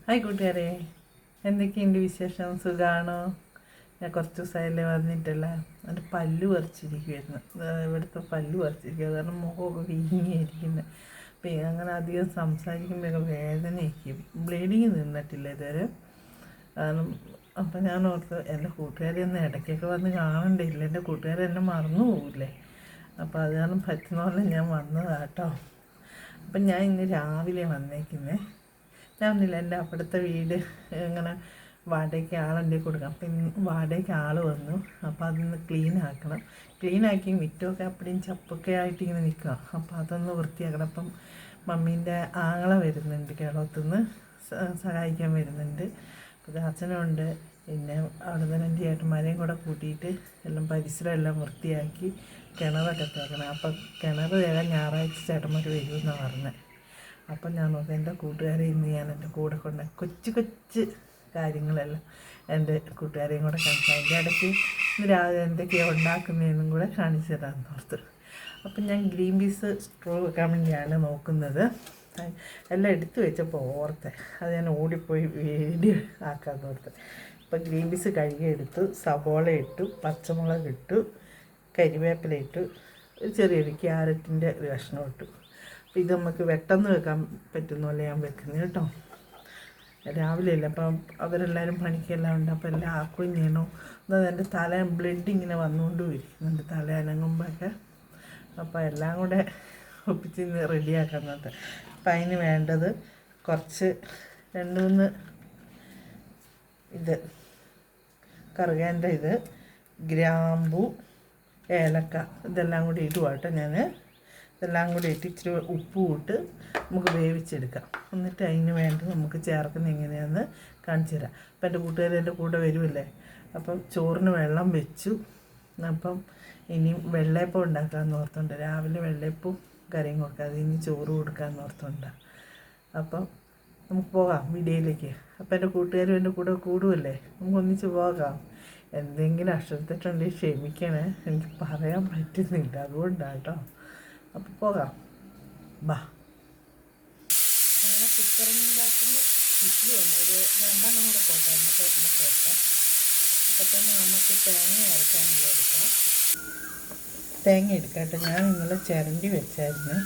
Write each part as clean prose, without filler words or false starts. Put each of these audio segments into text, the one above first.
Hi കൂട്ടുകാരെ, എന്തൊക്കെയുണ്ട് വിശേഷം? സുഖമാണോ? ഞാൻ കുറച്ച് ദിവസമായല്ലേ വന്നിട്ടില്ല. എൻ്റെ പല്ല് പറിച്ചിരിക്കുമായിരുന്നു. ഇവിടുത്തെ പല്ല് പറിച്ചിരിക്കുക കാരണം മുഖമൊക്കെ വീങ്ങിയിരിക്കുന്നത്. അപ്പം അങ്ങനെ അധികം സംസാരിക്കുമ്പോഴൊക്കെ വേദനയായിരിക്കും. ബ്ലീഡിങ് നിന്നിട്ടില്ല ഇതുവരെ. കാരണം അപ്പം ഞാൻ ഓർത്ത് എൻ്റെ കൂട്ടുകാരെ ഒന്ന് ഇടയ്ക്കൊക്കെ വന്ന് കാണണ്ടില്ല, എൻ്റെ കൂട്ടുകാരെ എന്നെ മറന്നു പോകില്ലേ. അപ്പോൾ അത് കാരണം പറ്റുന്ന പോലെ ഞാൻ വന്നതാട്ടോ. അപ്പം ഞാൻ ഇന്ന് രാവിലെ വന്നേക്കുന്നേ. ഞാൻ ഒന്നില്ല, എൻ്റെ അവിടുത്തെ വീട് ഇങ്ങനെ വാടകയ്ക്ക് ആളുണ്ടെങ്കിൽ കൊടുക്കാം. അപ്പം വാടകയ്ക്ക് ആൾ വന്നു. അപ്പോൾ അതൊന്ന് ക്ലീൻ ആക്കണം. ക്ലീനാക്കി മിറ്റമൊക്കെ അപ്പടിയും ചപ്പൊക്കെ ആയിട്ട് ഇങ്ങനെ നിൽക്കുക. അപ്പോൾ അതൊന്ന് വൃത്തിയാക്കണം. അപ്പം മമ്മീൻ്റെ ആങ്ങള വരുന്നുണ്ട്, കേരളത്തിൽ സഹായിക്കാൻ വരുന്നുണ്ട്. അപ്പോൾ അച്ഛനുണ്ട്, പിന്നെ അവിടുന്ന് രണ്ട് ചേട്ടന്മാരെയും കൂടെ കൂട്ടിയിട്ട് എല്ലാം പരിസരം എല്ലാം വൃത്തിയാക്കി കിണറൊക്കെ തേക്കണം. അപ്പം കിണർ തേക്കാൻ ഞായറാഴ്ച ചേട്ടന്മാർ വരുമെന്നാണ് പറഞ്ഞത്. അപ്പം ഞാൻ നോക്കാം എൻ്റെ കൂട്ടുകാരെ ഇന്ന് ഞാൻ എൻ്റെ കൂടെ കൊണ്ട് കൊച്ചു കൊച്ചു കാര്യങ്ങളെല്ലാം എൻ്റെ കൂട്ടുകാരെയും കൂടെ കാണിച്ചു. അതിൻ്റെ ഇടയ്ക്ക് ഇന്ന് രാവിലെ എന്തൊക്കെയാണ് ഉണ്ടാക്കുന്നതെന്നും കൂടെ കാണിച്ചു തരാമെന്ന് ഓർത്ത്. അപ്പം ഞാൻ ഗ്രീൻ പീസ് സ്ട്രോ വെക്കാൻ വേണ്ടിയാണ് നോക്കുന്നത്. എല്ലാം എടുത്തു വെച്ചപ്പോൾ ഓർത്തെ അത് ഞാൻ ഓടിപ്പോയി വീഡിയോ ആക്കാമെന്ന് ഓർത്ത്. അപ്പം ഗ്രീൻ പീസ് കഴുകിയെടുത്തു, സവോള ഇട്ടു, പച്ചമുളക് ഇട്ടു, കരിവേപ്പില ഇട്ടു, ഒരു ചെറിയൊരു ക്യാരറ്റിൻ്റെ ഒരു കഷ്ണം ഇട്ടു. അപ്പോൾ ഇത് നമുക്ക് പെട്ടെന്ന് വെക്കാൻ പറ്റുന്ന പോലെ ഞാൻ വെക്കുന്നത് കേട്ടോ. രാവിലെ അല്ല, അപ്പം അവരെല്ലാവരും പണിക്കെല്ലാം ഉണ്ട്. അപ്പോൾ എല്ലാം ആക്കുകയും ചെയ്യണം. എന്നാൽ എൻ്റെ തല ബ്ലഡ് ഇങ്ങനെ വന്നുകൊണ്ട് ഇരിക്കുന്നുണ്ട്, തല അനങ്ങുമ്പോഴൊക്കെ. അപ്പോൾ എല്ലാം കൂടെ ഒപ്പിച്ച് ഇന്ന് റെഡിയാക്കുന്നത്. അപ്പം അതിന് വേണ്ടത് കുറച്ച് 2-3 ഇത് കറുകേൻ്റെ ഇത്, ഗ്രാമ്പു, ഏലക്ക, ഇതെല്ലാം കൂടി ഇടുവാട്ടോ ഞാൻ. ഇതെല്ലാം കൂടി ഇട്ട് ഇച്ചിരി ഉപ്പും ഇട്ട് നമുക്ക് വേവിച്ചെടുക്കാം. എന്നിട്ട് അതിന് വേണ്ടി നമുക്ക് ചേർക്കുന്നത് എങ്ങനെയാണെന്ന് കാണിച്ചു തരാം. അപ്പം എൻ്റെ കൂട്ടുകാർ എൻ്റെ കൂടെ വരുമല്ലേ. അപ്പം ചോറിന് വെള്ളം വെച്ചു. അപ്പം ഇനിയും വെള്ളയപ്പം ഉണ്ടാക്കാമെന്ന് ഓർത്തുണ്ട്. രാവിലെ വെള്ളയപ്പവും കറിയും കൊടുക്കാം, അത് ഇനി ചോറ് കൊടുക്കാമെന്ന് ഓർത്തുണ്ട്. അപ്പം നമുക്ക് പോകാം വീഡിയോയിലേക്ക്. അപ്പം എൻ്റെ കൂട്ടുകാരും എൻ്റെ കൂടെ കൂടുമല്ലേ, നമുക്ക് ഒന്നിച്ച് പോകാം. എന്തെങ്കിലും അക്ഷരത്തെറ്റുണ്ടെങ്കിൽ ക്ഷമിക്കണേ, എനിക്ക് പറയാൻ പറ്റുന്നില്ല, അതുകൊണ്ടാണ് കേട്ടോ. അപ്പോൾ പോകാം, ബാ. അങ്ങനെ കുക്കറിനകത്തുനിന്ന് വിസിൽ വന്നു, ഒരു 2 കൂടെ പോട്ടെ, എന്നിട്ട് ഒന്ന് പോട്ടെ. അപ്പോൾ തന്നെ നമുക്ക് തേങ്ങ അരക്കാനുള്ള എടുക്കാം. തേങ്ങ എടുക്കട്ടെ. ഞാൻ ഇന്നലെ ചിരണ്ടി വെച്ചായിരുന്നു,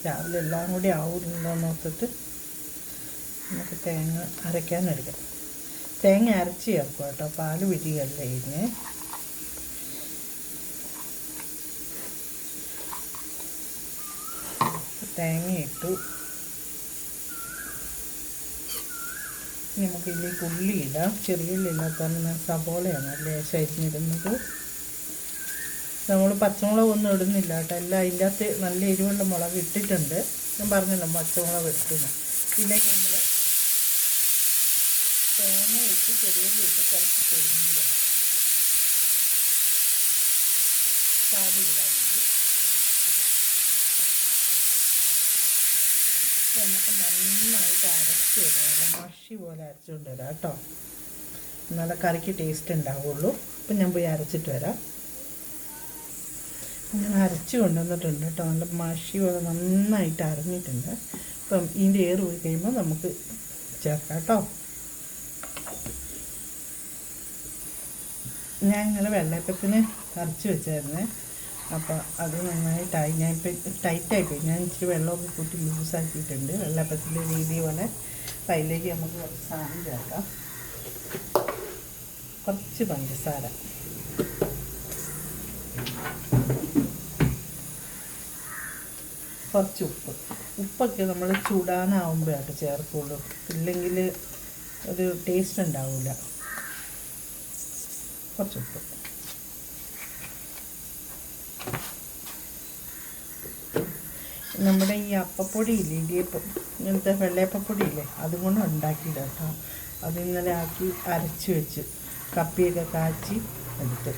രാവിലെ എല്ലാം കൂടി ആവില്ലല്ലോ നോക്കിയിട്ട് നമുക്ക് തേങ്ങ അരയ്ക്കാനെടുക്കാം. തേങ്ങ അരച്ച് ചേർക്കും കേട്ടോ, പാല് പിരികല്ല ഇതിന്. തേങ്ങ ഇട്ടു. നമുക്ക് ഇതിലേക്ക് ഉള്ളി ഇടാം. ചെറിയ ഉള്ളി ഇല്ലാത്തതാണ് ഞാൻ സബോളയാണ് ലേശമായിട്ടിടുന്നത്. നമ്മൾ പച്ചമുളകൊന്നും ഇടുന്നില്ല കേട്ടോ, എല്ലാം അതിൻ്റെ അകത്ത് നല്ല എരിവുള്ള മുളക് ഇട്ടിട്ടുണ്ട്. ഞാൻ പറഞ്ഞല്ലോ പച്ചമുളക് ഇട്ടില്ല. ഇതിലേക്ക് നമ്മൾ തേങ്ങ ഇട്ട് ചെറിയ ഉള്ളി ഇട്ട് കുറച്ച് പെരുംജീരകം ചാടി ഇടാൻ വേണ്ടി നമുക്ക് നന്നായിട്ട് അരച്ച് വരും. നല്ല മഷി പോലെ അരച്ചുകൊണ്ട് വരാം കേട്ടോ, നല്ല കറിക്ക് ടേസ്റ്റ് ഉണ്ടാവുള്ളൂ. അപ്പം ഞാൻ പോയി അരച്ചിട്ട് വരാം. ഞാൻ അരച്ച് കൊണ്ടുവന്നിട്ടുണ്ട് കേട്ടോ, നല്ല മഷി പോലെ നന്നായിട്ട് അരഞ്ഞിട്ടുണ്ട്. അപ്പം ഇതിൻ്റെ ഏറ് പോയി കഴിയുമ്പോൾ നമുക്ക് ചേർക്കാം കേട്ടോ. ഞാൻ ഇങ്ങനെ വെള്ളയപ്പത്തിന് അരച്ച് വെച്ചായിരുന്നേ. അപ്പോൾ അത് നന്നായിട്ടായി. ഞാനിപ്പോൾ ടൈറ്റായിപ്പോയി. ഞാൻ ഇച്ചിരി വെള്ളമൊക്കെ കൂട്ടി ലൂസാക്കിയിട്ടുണ്ട് വെള്ളയപ്പത്തിൻ്റെ രീതി പോലെ. അപ്പം അതിലേക്ക് നമുക്ക് കുറച്ച് സാധനം ചേർക്കാം. കുറച്ച് പഞ്ചസാര, കുറച്ച് ഉപ്പ്. ഉപ്പൊക്കെ നമ്മൾ ചൂടാനാവുമ്പോഴായിട്ട് ചേർക്കുള്ളൂ, ഇല്ലെങ്കിൽ ഒരു ടേസ്റ്റ് ഉണ്ടാവില്ല. കുറച്ച് ഉപ്പ്. നമ്മുടെ ഈ അപ്പപ്പൊടിയില്ലേ, ഇടിയപ്പം ഇങ്ങനത്തെ വെള്ളയപ്പപ്പൊടിയില്ലേ, അതുകൊണ്ട് ഉണ്ടാക്കിയില്ല കേട്ടോ. അത് ഇന്നലെ ആക്കി അരച്ച് വെച്ച് കപ്പിയൊക്കെ കാച്ചി എടുത്ത്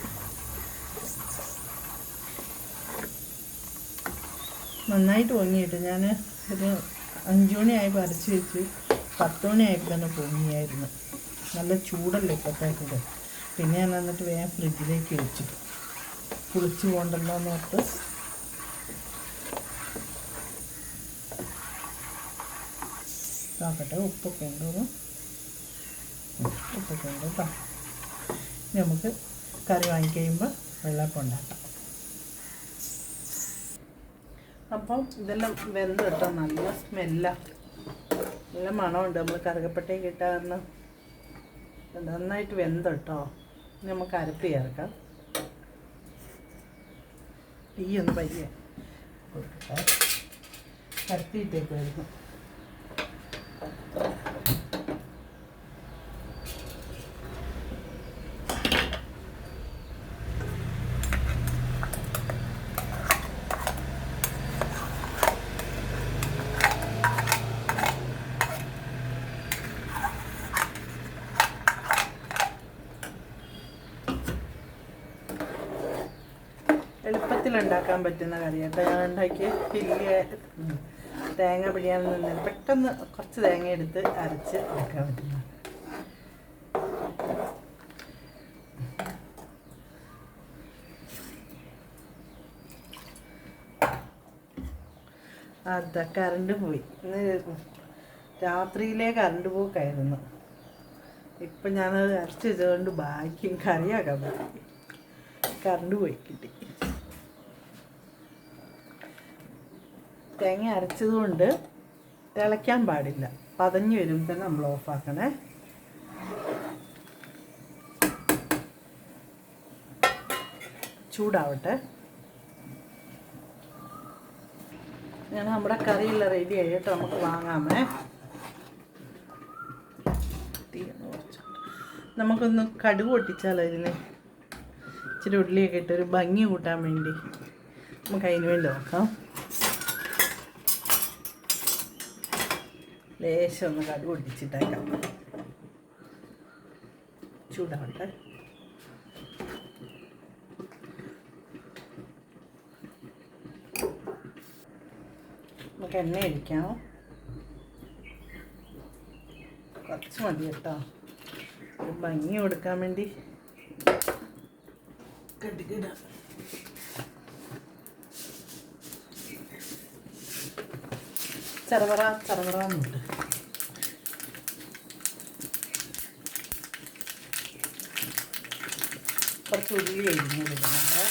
നന്നായിട്ട് പൊങ്ങിയിട്ട് ഞാൻ ഒരു 5 മണിയായപ്പോൾ അരച്ച് വെച്ച് 10 മണിയായപ്പോൾ തന്നെ പൊങ്ങിയായിരുന്നു. നല്ല ചൂടല്ലേ ഇപ്പോഴത്തേക്കിത്. പിന്നെ ഞാൻ എന്നിട്ട് വേഗം ഫ്രിഡ്ജിലേക്ക് വെച്ചു, കുളിച്ച് പോകണ്ടല്ലോ എന്നോർത്ത്. നോക്കട്ടെ ഉപ്പൊക്കെ ഉണ്ടോന്ന്. ഉപ്പൊക്കെ ഉണ്ട് കേട്ടോ. ഇനി നമുക്ക് കറി വാങ്ങിക്കഴിയുമ്പോൾ വെള്ളപ്പം ഉണ്ടാക്കാം. അപ്പം ഇതെല്ലാം വെന്ത് കേട്ടോ. നല്ല സ്മെല്ലാണ്, നല്ല മണമുണ്ട്. നമ്മൾ കറുകപ്പട്ടയൊക്കെ ഇട്ട കാരണം നന്നായിട്ട് വെന്ത് കേട്ടോ. ഇനി നമുക്ക് അരപ്പ് ചേർക്കാം. തീയൊന്ന് പയ്യെ കൊടുക്കട്ടെ. കത്തിയിട്ടേക്കുമായിരുന്നു. എളുപ്പത്തിലുണ്ടാക്കാൻ പറ്റുന്ന കറി കേട്ടോ. ഞാൻ ഉണ്ടാക്കിയ വലിയ തേങ്ങ പിടിയാനൊന്നും നിന്ന് പെട്ടെന്ന് കുറച്ച് തേങ്ങ എടുത്ത് അരച്ച് വെക്കാൻ പറ്റുന്ന. അതാ കറണ്ട് പോയി. രാത്രിയിലെ കറണ്ട് പോക്കായിരുന്നു. ഇപ്പം ഞാനത് അരച്ച് വെച്ചതുകൊണ്ട് ബാക്കിയും കറിയാക്കാൻ പറ്റി. കറണ്ട് പോയി കിട്ടി. തേങ്ങ അരച്ചതുകൊണ്ട് തിളയ്ക്കാൻ പാടില്ല. പതഞ്ഞ് വരുമ്പോൾ തന്നെ നമ്മൾ ഓഫാക്കണേ. ചൂടാവട്ടെ. ഞാൻ നമ്മുടെ കറിയെല്ലാം റെഡി ആയി കേട്ടോ. നമുക്ക് വാങ്ങാമേ. നമുക്കൊന്ന് കടുക് പൊട്ടിച്ചാലോ ഇതിന്. ഇച്ചിരി ഉള്ളിയൊക്കെ ഇട്ട് ഒരു ഭംഗി കൂട്ടാൻ വേണ്ടി നമുക്ക് അതിന് വേണ്ടി നോക്കാം. ലേശം ഒന്ന് കടുക് പൊട്ടിച്ചിട്ടേക്കാം. ചൂടാവട്ടെ. നമുക്ക് എണ്ണ ഒഴിക്കാം. കുറച്ച് മതി കേട്ടോ. ഒരു ഭംഗി കൊടുക്കാൻ വേണ്ടി കടുകിടാം. ചറവറാന്നുണ്ട്. കുറച്ച് ഉള്ളി അരിഞ്ഞിടുന്നുണ്ട്.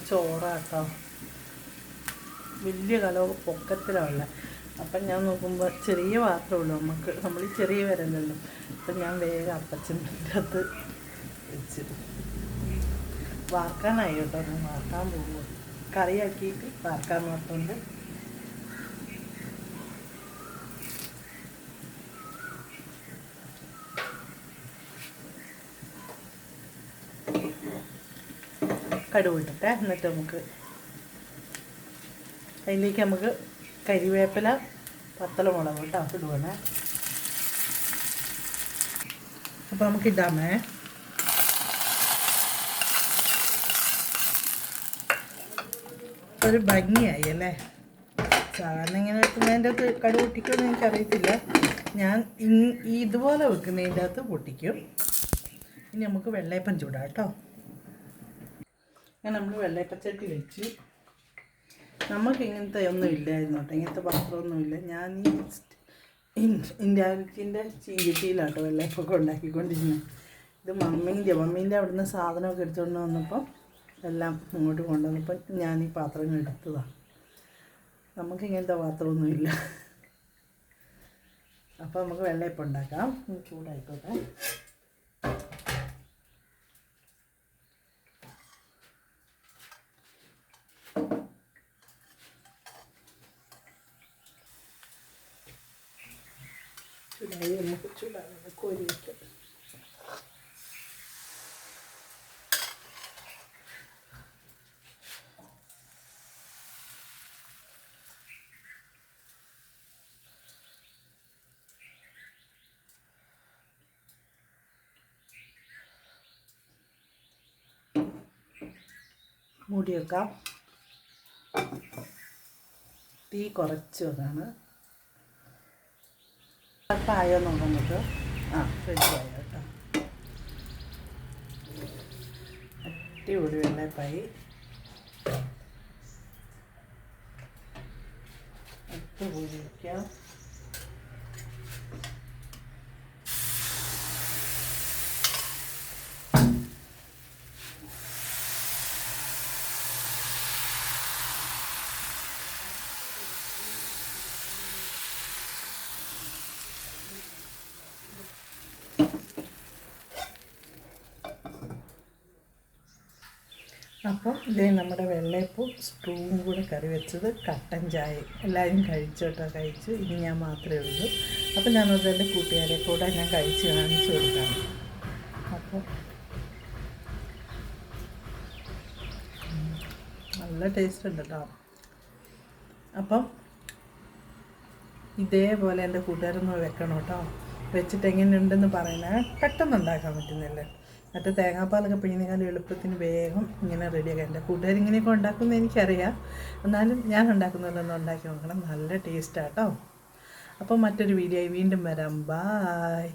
ചോറാട്ടോ. വലിയ കലമൊക്കെ പൊക്കത്തിലാണ്. അപ്പം ഞാൻ നോക്കുമ്പോൾ ചെറിയ പാത്രമുള്ളൂ നമുക്ക്. നമ്മൾ ഈ ചെറിയ വരല്ലല്ലോ. അപ്പം ഞാൻ വേഗം അപ്പച്ചൻ്റെ അകത്ത് വെച്ച് വാർക്കാനായി കേട്ടോ. ഞാൻ വാർക്കാൻ പോകുന്നു. കറിയാക്കിയിട്ട് വാർക്കാൻ നോക്കുന്നുണ്ട്. കടുക് ഇട്ടിട്ടെ. എന്നിട്ട് നമുക്ക് അതിലേക്ക് നമുക്ക് കരിവേപ്പില, പത്തലമുളക് കേട്ടോ ഇടുവാണേ. അപ്പോൾ നമുക്ക് ഇടാമേ. ഒരു ഭംഗിയായി അല്ലേ. സാധാരണ ഇങ്ങനെ വെക്കുന്നതിൻ്റെ അകത്ത് കടുക് പൊട്ടിക്കുമെന്ന് എനിക്കറിയത്തില്ല. ഞാൻ ഇതുപോലെ വെക്കുന്നതിൻ്റെ അകത്ത് പൊട്ടിക്കും. ഇനി നമുക്ക് വെള്ളയപ്പം ചൂടാം കേട്ടോ. അങ്ങനെ നമ്മൾ വെള്ളയപ്പച്ചട്ടി വെച്ച്. നമുക്ക് ഇങ്ങനത്തെ ഒന്നും ഇല്ലായിരുന്നു കേട്ടോ. ഇങ്ങനത്തെ പാത്രമൊന്നുമില്ല. ഞാൻ ഈ ഇന്ത്യാലിറ്റിൻ്റെ ചീരട്ടിയിലാട്ടോ വെള്ളയപ്പൊക്കെ ഉണ്ടാക്കിക്കൊണ്ടിരുന്നത്. ഇത് മമ്മീൻ്റെ അവിടുന്ന് സാധനമൊക്കെ എടുത്തുകൊണ്ട് വന്നപ്പോൾ എല്ലാം ഇങ്ങോട്ട് കൊണ്ടുവന്നപ്പോൾ ഞാൻ ഈ പാത്രങ്ങൾ എടുത്തതാണ്. നമുക്കിങ്ങനത്തെ പാത്രമൊന്നുമില്ല. അപ്പോൾ നമുക്ക് വെള്ളയപ്പം ഉണ്ടാക്കാം. ചൂടായിക്കോട്ടെ. ചൂടായി നമുക്ക് ചൂടാകുന്ന കോരി വയ്ക്കാം. മൂടി വെക്കാം. തീ കുറച്ച് വെക്കാണ്. അപ്പം ആയോ നോക്കാം നമുക്ക്. റെഡി ആയോ കേട്ടോ. അടിപൊളി വെള്ളയപ്പായി. അടിപൊളി വയ്ക്കാം. അപ്പം ഇതേ നമ്മുടെ വെള്ളയപ്പവും സ്ട്രൂവും കൂടെ കറി വെച്ചത് കട്ടൻ ചായ എല്ലാവരും കഴിച്ചോട്ടോ. കഴിച്ചു. ഇനി ഞാൻ മാത്രമേ ഉള്ളൂ. അപ്പം ഞാനത് എൻ്റെ കൂട്ടുകാരെ കൂടെ ഞാൻ കഴിച്ച് കാണിച്ചു കൊടുക്കാം. അപ്പോൾ നല്ല ടേസ്റ്റ് ഉണ്ട് കേട്ടോ. അപ്പം ഇതേപോലെ എൻ്റെ കൂട്ടുകാരൊന്ന് വെക്കണം കേട്ടോ. വെച്ചിട്ട് എങ്ങനെയുണ്ടെന്ന് പറയുന്നത്. പെട്ടെന്ന് ഉണ്ടാക്കാൻ പറ്റുന്നില്ലേ. മറ്റേ തേങ്ങാപ്പാലൊക്കെ പിഴിഞ്ഞാലും എളുപ്പത്തിന് വേഗം ഇങ്ങനെ റെഡിയാക്കാം. എൻ്റെ കൂട്ടുകാർ ഇങ്ങനെയൊക്കെ ഉണ്ടാക്കുന്നത് എനിക്കറിയാം. എന്നാലും ഞാൻ ഉണ്ടാക്കുന്നതിലൊന്നും ഉണ്ടാക്കി നോക്കണം. നല്ല ടേസ്റ്റാട്ടോ. അപ്പം മറ്റൊരു വീഡിയോ ആയി വീണ്ടും വരാം. ബായ്.